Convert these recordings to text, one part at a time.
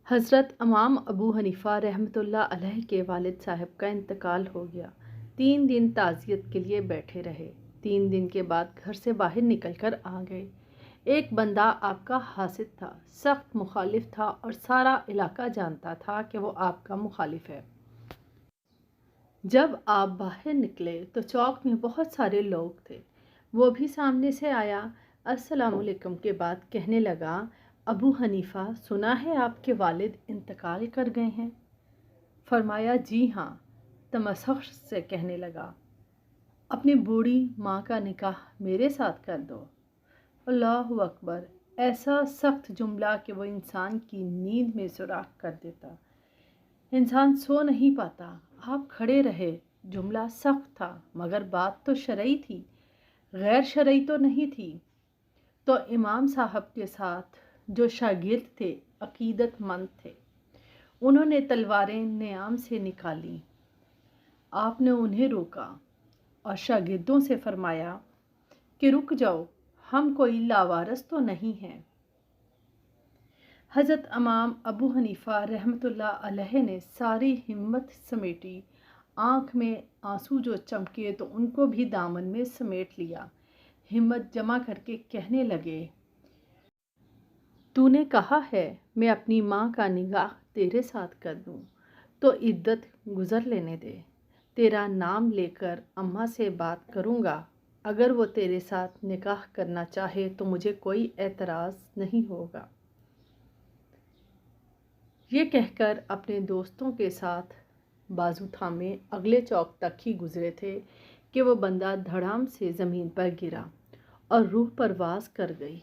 حضرت امام ابو حنیفہ رحمۃ اللہ علیہ کے والد صاحب کا انتقال ہو گیا۔ 3 دن تعزیت کے لیے بیٹھے رہے۔ 3 دن کے بعد گھر سے باہر نکل کر آ گئے۔ ایک بندہ آپ کا حاسد تھا، سخت مخالف تھا اور سارا علاقہ جانتا تھا کہ وہ آپ کا مخالف ہے۔ جب آپ باہر نکلے تو چوک میں بہت سارے لوگ تھے۔ وہ بھی سامنے سے آیا، السلام علیکم کے بعد کہنے لگا، ابو حنیفہ، سنا ہے آپ کے والد انتقال کر گئے ہیں؟ فرمایا، جی ہاں۔ تمسخر سے کہنے لگا، اپنی بوڑھی ماں کا نکاح میرے ساتھ کر دو۔ اللہ اکبر! ایسا سخت جملہ کہ وہ انسان کی نیند میں سوراخ کر دیتا۔ انسان سو نہیں پاتا۔ آپ کھڑے رہے۔ جملہ سخت تھا مگر بات تو شرعی تھی، غیر شرعی تو نہیں تھی۔ تو امام صاحب کے ساتھ جو شاگرد تھے عقیدت مند تھے، انہوں نے تلواریں نیام سے نکالیں۔ آپ نے انہیں روکا اور شاگردوں سے فرمایا کہ رک جاؤ، ہم کوئی لاوارث تو نہیں ہیں۔ حضرت امام ابو حنیفہ رحمۃ اللہ علیہ نے ساری ہمت سمیٹی۔ آنکھ میں آنسو جو چمکے تو ان کو بھی دامن میں سمیٹ لیا۔ ہمت جمع کر کے کہنے لگے، تو نے کہا ہے میں اپنی ماں کا نکاح تیرے ساتھ کر دوں تو عدت گزر لینے دے۔ تیرا نام لے کر اماں سے بات کروں گا، اگر وہ تیرے ساتھ نکاح کرنا چاہے تو مجھے کوئی اعتراض نہیں ہوگا۔ یہ کہہ کر اپنے دوستوں کے ساتھ بازو تھامے اگلے چوک تک ہی گزرے تھے کہ وہ بندہ دھڑام سے زمین پر گرا اور روح پرواز کر گئی۔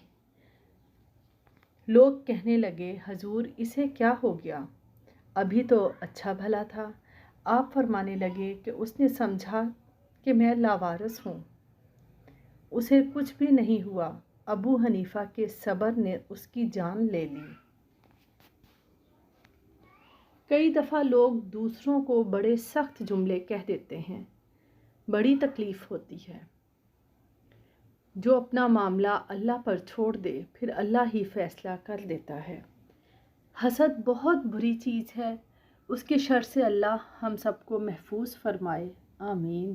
لوگ کہنے لگے، حضور اسے کیا ہو گیا؟ ابھی تو اچھا بھلا تھا۔ آپ فرمانے لگے کہ اس نے سمجھا کہ میں لاوارث ہوں، اسے کچھ بھی نہیں ہوا۔ ابو حنیفہ کے صبر نے اس کی جان لے لی۔ کئی دفعہ لوگ دوسروں کو بڑے سخت جملے کہہ دیتے ہیں، بڑی تکلیف ہوتی ہے۔ جو اپنا معاملہ اللہ پر چھوڑ دے پھر اللہ ہی فیصلہ کر دیتا ہے۔ حسد بہت بری چیز ہے، اس کے شر سے اللہ ہم سب کو محفوظ فرمائے، آمین۔